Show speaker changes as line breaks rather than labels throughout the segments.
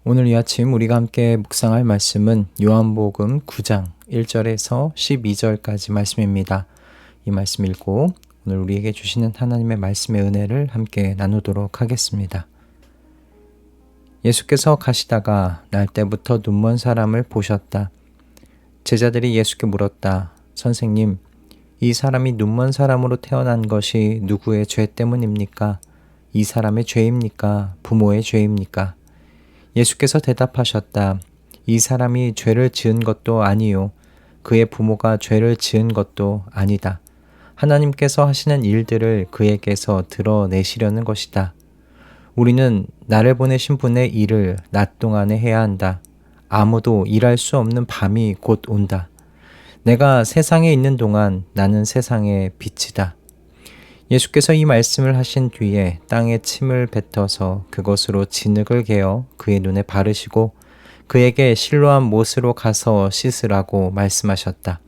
오늘 이 아침 우리가 함께 묵상할 말씀은 요한복음 9장 1절에서 12절까지 말씀입니다. 이 말씀 읽고 오늘 우리에게 주시는 하나님의 말씀의 은혜를 함께 나누도록 하겠습니다. 예수께서 가시다가 날때부터 눈먼 사람을 보셨다. 제자들이 예수께 물었다. 선생님, 이 사람이 눈먼 사람으로 태어난 것이 누구의 죄 때문입니까? 이 사람의 죄입니까? 부모의 죄입니까? 예수께서 대답하셨다. 이 사람이 죄를 지은 것도 아니요. 그의 부모가 죄를 지은 것도 아니다. 하나님께서 하시는 일들을 그에게서 드러내시려는 것이다. 우리는 나를 보내신 분의 일을 낮 동안에 해야 한다. 아무도 일할 수 없는 밤이 곧 온다. 내가 세상에 있는 동안 나는 세상의 빛이다. 예수께서 이 말씀을 하신 뒤에 땅에 침을 뱉어서 그것으로 진흙을 개어 그의 눈에 바르시고 그에게 실로암 못으로 가서 씻으라고 말씀하셨다.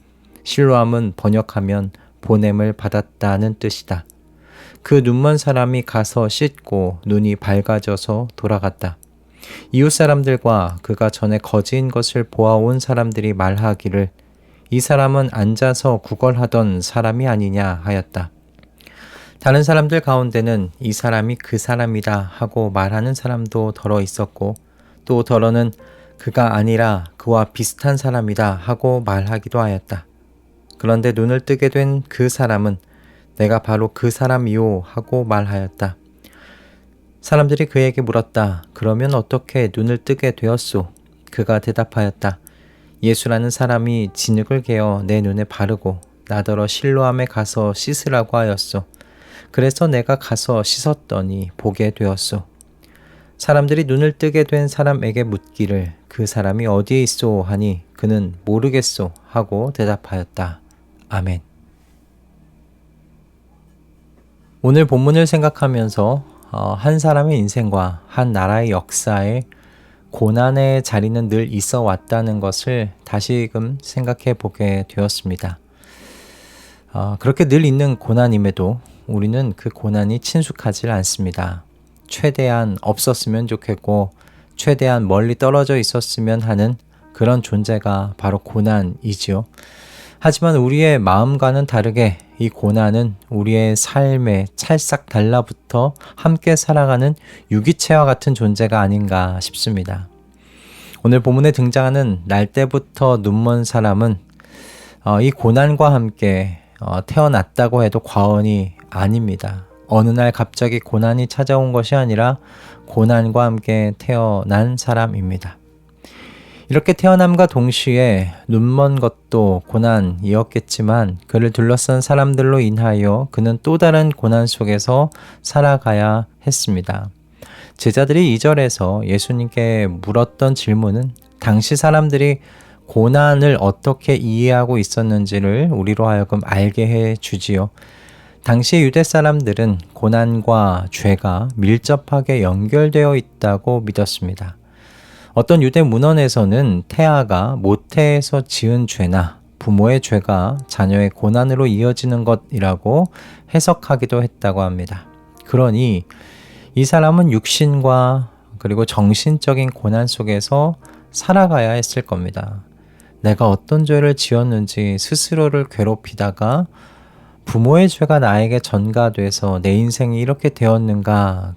실로암은 번역하면 보냄을 받았다는 뜻이다. 그 눈먼 사람이 가서 씻고 눈이 밝아져서 돌아갔다. 이웃 사람들과 그가 전에 거지인 것을 보아온 사람들이 말하기를 이 사람은 앉아서 구걸하던 사람이 아니냐 하였다. 다른 사람들 가운데는 이 사람이 그 사람이다 하고 말하는 사람도 더러 있었고 또 더러는 그가 아니라 그와 비슷한 사람이다 하고 말하기도 하였다. 그런데 눈을 뜨게 된 그 사람은 내가 바로 그 사람이요 하고 말하였다. 사람들이 그에게 물었다. 그러면 어떻게 눈을 뜨게 되었소? 그가 대답하였다. 예수라는 사람이 진흙을 개어 내 눈에 바르고 나더러 실로암에 가서 씻으라고 하였소. 그래서 내가 가서 씻었더니 보게 되었소. 사람들이 눈을 뜨게 된 사람에게 묻기를 그 사람이 어디에 있소 하니 그는 모르겠소 하고 대답하였다. 아멘. 오늘 본문을 생각하면서 한 사람의 인생과 한 나라의 역사에 고난의 자리는 늘 있어 왔다는 것을 다시금 생각해 보게 되었습니다. 그렇게 늘 있는 고난임에도 우리는 그 고난이 친숙하지 않습니다. 최대한 없었으면 좋겠고 최대한 멀리 떨어져 있었으면 하는 그런 존재가 바로 고난이지요. 하지만 우리의 마음과는 다르게 이 고난은 우리의 삶에 찰싹 달라붙어 함께 살아가는 유기체와 같은 존재가 아닌가 싶습니다. 오늘 본문에 등장하는 날때부터 눈먼 사람은 이 고난과 함께 태어났다고 해도 과언이 아닙니다. 어느 날 갑자기 고난이 찾아온 것이 아니라 고난과 함께 태어난 사람입니다. 이렇게 태어남과 동시에 눈먼 것도 고난이었겠지만 그를 둘러싼 사람들로 인하여 그는 또 다른 고난 속에서 살아가야 했습니다. 제자들이 2절에서 예수님께 물었던 질문은 당시 사람들이 고난을 어떻게 이해하고 있었는지를 우리로 하여금 알게 해주지요. 당시 유대 사람들은 고난과 죄가 밀접하게 연결되어 있다고 믿었습니다. 어떤 유대 문헌에서는 태아가 모태에서 지은 죄나 부모의 죄가 자녀의 고난으로 이어지는 것이라고 해석하기도 했다고 합니다. 그러니 이 사람은 육신과 그리고 정신적인 고난 속에서 살아가야 했을 겁니다. 내가 어떤 죄를 지었는지 스스로를 괴롭히다가 부모의 죄가 나에게 전가돼서 내 인생이 이렇게 되었는가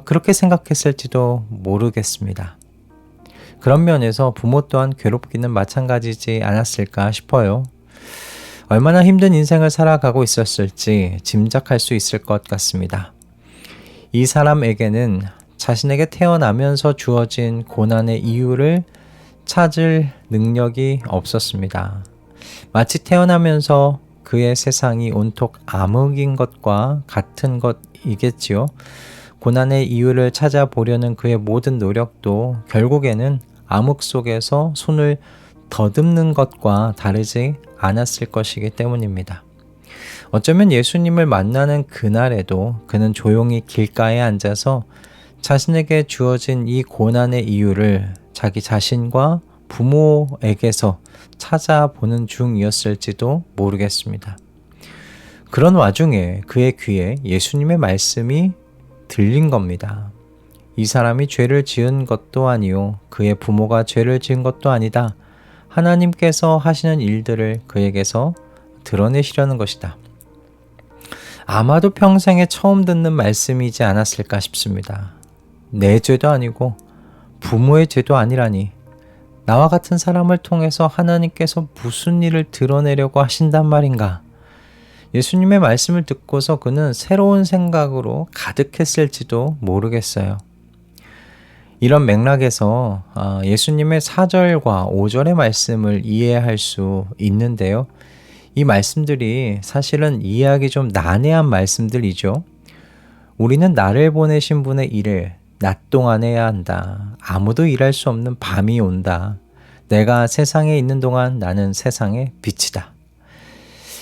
그렇게 생각했을지도 모르겠습니다. 그런 면에서 부모 또한 괴롭기는 마찬가지지 않았을까 싶어요. 얼마나 힘든 인생을 살아가고 있었을지 짐작할 수 있을 것 같습니다. 이 사람에게는 자신에게 태어나면서 주어진 고난의 이유를 찾을 능력이 없었습니다. 마치 태어나면서 그의 세상이 온통 암흑인 것과 같은 것이겠지요. 고난의 이유를 찾아보려는 그의 모든 노력도 결국에는 암흑 속에서 손을 더듬는 것과 다르지 않았을 것이기 때문입니다. 어쩌면 예수님을 만나는 그날에도 그는 조용히 길가에 앉아서 자신에게 주어진 이 고난의 이유를 자기 자신과 부모에게서 찾아보는 중이었을지도 모르겠습니다. 그런 와중에 그의 귀에 예수님의 말씀이 들린 겁니다. 이 사람이 죄를 지은 것도 아니요 그의 부모가 죄를 지은 것도 아니다. 하나님께서 하시는 일들을 그에게서 드러내시려는 것이다. 아마도 평생에 처음 듣는 말씀이지 않았을까 싶습니다. 내 죄도 아니고 부모의 죄도 아니라니 나와 같은 사람을 통해서 하나님께서 무슨 일을 드러내려고 하신단 말인가? 예수님의 말씀을 듣고서 그는 새로운 생각으로 가득했을지도 모르겠어요. 이런 맥락에서 예수님의 4절과 5절의 말씀을 이해할 수 있는데요. 이 말씀들이 사실은 이해하기 좀 난해한 말씀들이죠. 우리는 나를 보내신 분의 일을 낮 동안 해야 한다. 아무도 일할 수 없는 밤이 온다. 내가 세상에 있는 동안 나는 세상의 빛이다.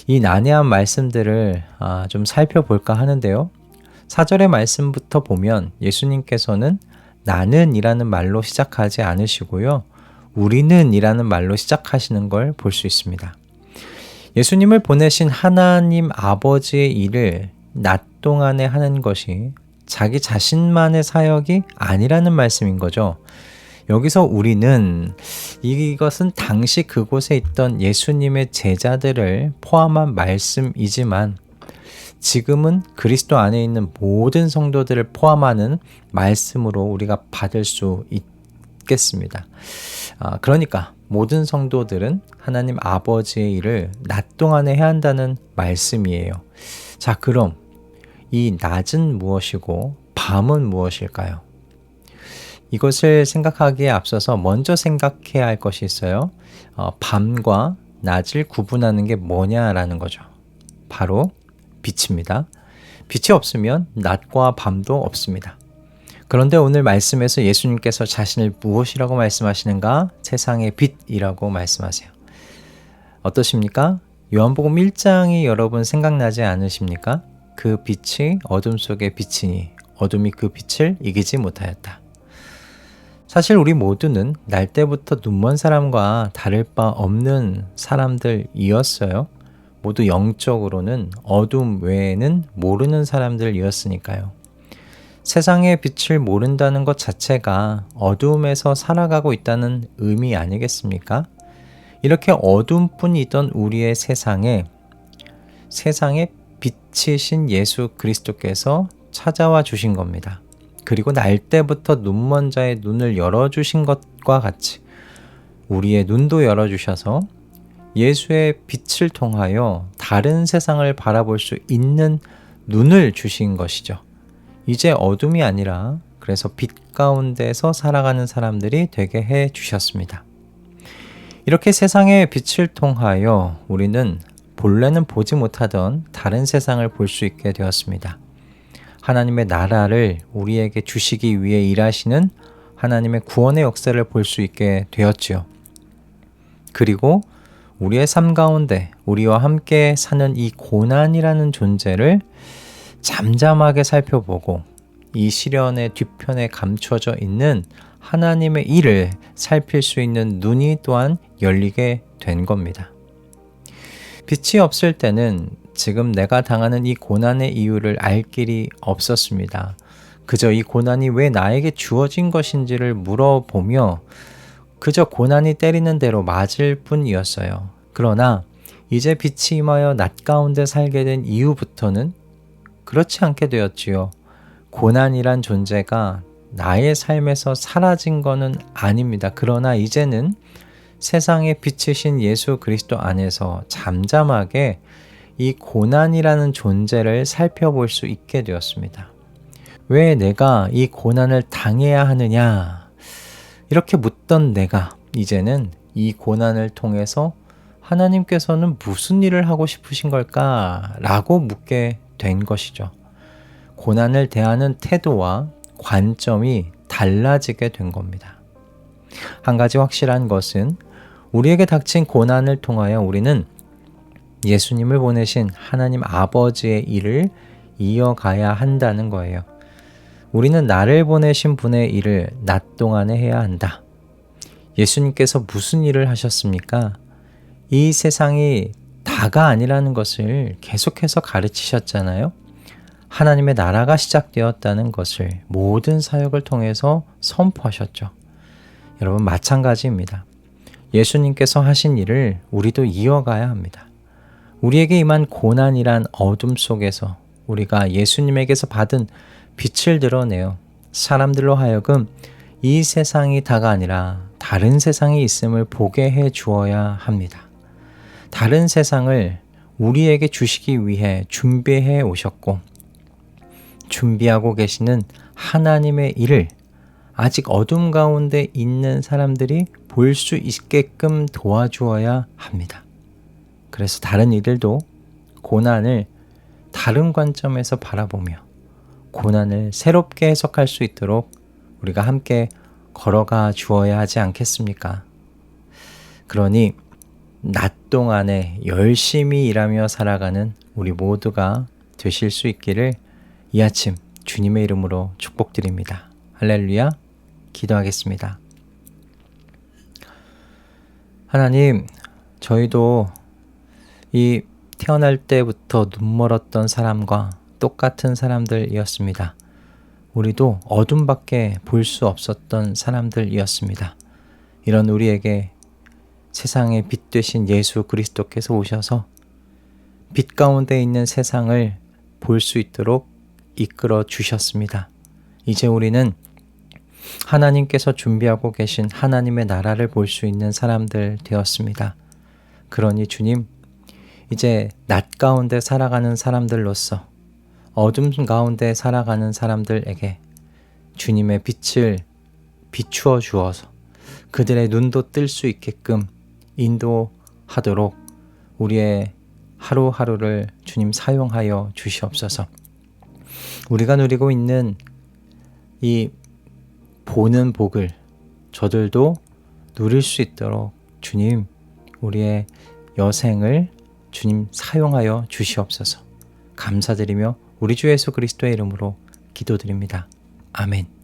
이 난해한 말씀들을 좀 살펴볼까 하는데요. 4절의 말씀부터 보면 예수님께서는 나는 이라는 말로 시작하지 않으시고요. 우리는 이라는 말로 시작하시는 걸 볼 수 있습니다. 예수님을 보내신 하나님 아버지의 일을 낮 동안에 하는 것이 자기 자신만의 사역이 아니라는 말씀인 거죠. 여기서 우리는 이것은 당시 그곳에 있던 예수님의 제자들을 포함한 말씀이지만 지금은 그리스도 안에 있는 모든 성도들을 포함하는 말씀으로 우리가 받을 수 있겠습니다. 그러니까 모든 성도들은 하나님 아버지의 일을 낮 동안에 해야 한다는 말씀이에요. 자, 그럼 이 낮은 무엇이고 밤은 무엇일까요? 이것을 생각하기에 앞서서 먼저 생각해야 할 것이 있어요. 밤과 낮을 구분하는 게 뭐냐라는 거죠. 바로 빛입니다. 빛이 없으면 낮과 밤도 없습니다. 그런데 오늘 말씀에서 예수님께서 자신을 무엇이라고 말씀하시는가? 세상의 빛이라고 말씀하세요. 어떠십니까? 요한복음 1장이 여러분 생각나지 않으십니까? 그 빛이 어둠 속에 비치니 어둠이 그 빛을 이기지 못하였다. 사실 우리 모두는 날 때부터 눈먼 사람과 다를 바 없는 사람들이었어요. 모두 영적으로는 어둠 외에는 모르는 사람들이었으니까요. 세상의 빛을 모른다는 것 자체가 어둠에서 살아가고 있다는 의미 아니겠습니까? 이렇게 어둠뿐이던 우리의 세상에 빛이신 예수 그리스도께서 찾아와 주신 겁니다. 그리고 날 때부터 눈먼 자의 눈을 열어주신 것과 같이 우리의 눈도 열어주셔서 예수의 빛을 통하여 다른 세상을 바라볼 수 있는 눈을 주신 것이죠. 이제 어둠이 아니라 그래서 빛 가운데서 살아가는 사람들이 되게 해 주셨습니다. 이렇게 세상의 빛을 통하여 우리는 본래는 보지 못하던 다른 세상을 볼 수 있게 되었습니다. 하나님의 나라를 우리에게 주시기 위해 일하시는 하나님의 구원의 역사를 볼 수 있게 되었지요. 그리고 우리의 삶 가운데 우리와 함께 사는 이 고난이라는 존재를 잠잠하게 살펴보고 이 시련의 뒤편에 감춰져 있는 하나님의 일을 살필 수 있는 눈이 또한 열리게 된 겁니다. 빛이 없을 때는 지금 내가 당하는 이 고난의 이유를 알 길이 없었습니다. 그저 이 고난이 왜 나에게 주어진 것인지를 물어보며 그저 고난이 때리는 대로 맞을 뿐이었어요. 그러나 이제 빛이 임하여 낮 가운데 살게 된 이후부터는 그렇지 않게 되었지요. 고난이란 존재가 나의 삶에서 사라진 것은 아닙니다. 그러나 이제는 세상의 빛이신 예수 그리스도 안에서 잠잠하게 이 고난이라는 존재를 살펴볼 수 있게 되었습니다. 왜 내가 이 고난을 당해야 하느냐? 이렇게 묻던 내가 이제는 이 고난을 통해서 하나님께서는 무슨 일을 하고 싶으신 걸까? 라고 묻게 된 것이죠. 고난을 대하는 태도와 관점이 달라지게 된 겁니다. 한 가지 확실한 것은 우리에게 닥친 고난을 통하여 우리는 예수님을 보내신 하나님 아버지의 일을 이어가야 한다는 거예요. 우리는 나를 보내신 분의 일을 낮 동안에 해야 한다. 예수님께서 무슨 일을 하셨습니까? 이 세상이 다가 아니라는 것을 계속해서 가르치셨잖아요. 하나님의 나라가 시작되었다는 것을 모든 사역을 통해서 선포하셨죠. 여러분, 마찬가지입니다. 예수님께서 하신 일을 우리도 이어가야 합니다. 우리에게 임한 고난이란 어둠 속에서 우리가 예수님에게서 받은 빛을 드러내어 사람들로 하여금 이 세상이 다가 아니라 다른 세상이 있음을 보게 해 주어야 합니다. 다른 세상을 우리에게 주시기 위해 준비해 오셨고 준비하고 계시는 하나님의 일을 아직 어둠 가운데 있는 사람들이 볼 수 있게끔 도와주어야 합니다. 그래서 다른 이들도 고난을 다른 관점에서 바라보며 고난을 새롭게 해석할 수 있도록 우리가 함께 걸어가 주어야 하지 않겠습니까? 그러니 낮 동안에 열심히 일하며 살아가는 우리 모두가 되실 수 있기를 이 아침 주님의 이름으로 축복드립니다. 할렐루야. 기도하겠습니다. 하나님, 저희도 이 태어날 때부터 눈멀었던 사람과 똑같은 사람들이었습니다. 우리도 어둠밖에 볼 수 없었던 사람들이었습니다. 이런 우리에게 세상의 빛 되신 예수 그리스도께서 오셔서 빛 가운데 있는 세상을 볼 수 있도록 이끌어 주셨습니다. 이제 우리는 하나님께서 준비하고 계신 하나님의 나라를 볼 수 있는 사람들 되었습니다. 그러니 주님, 이제 낮 가운데 살아가는 사람들로서 어둠 가운데 살아가는 사람들에게 주님의 빛을 비추어 주어서 그들의 눈도 뜰 수 있게끔 인도하도록 우리의 하루하루를 주님 사용하여 주시옵소서. 우리가 누리고 있는 이 보는 복을 저들도 누릴 수 있도록 주님, 우리의 여생을 주님 사용하여 주시옵소서. 감사드리며 우리 주 예수 그리스도의 이름으로 기도드립니다. 아멘.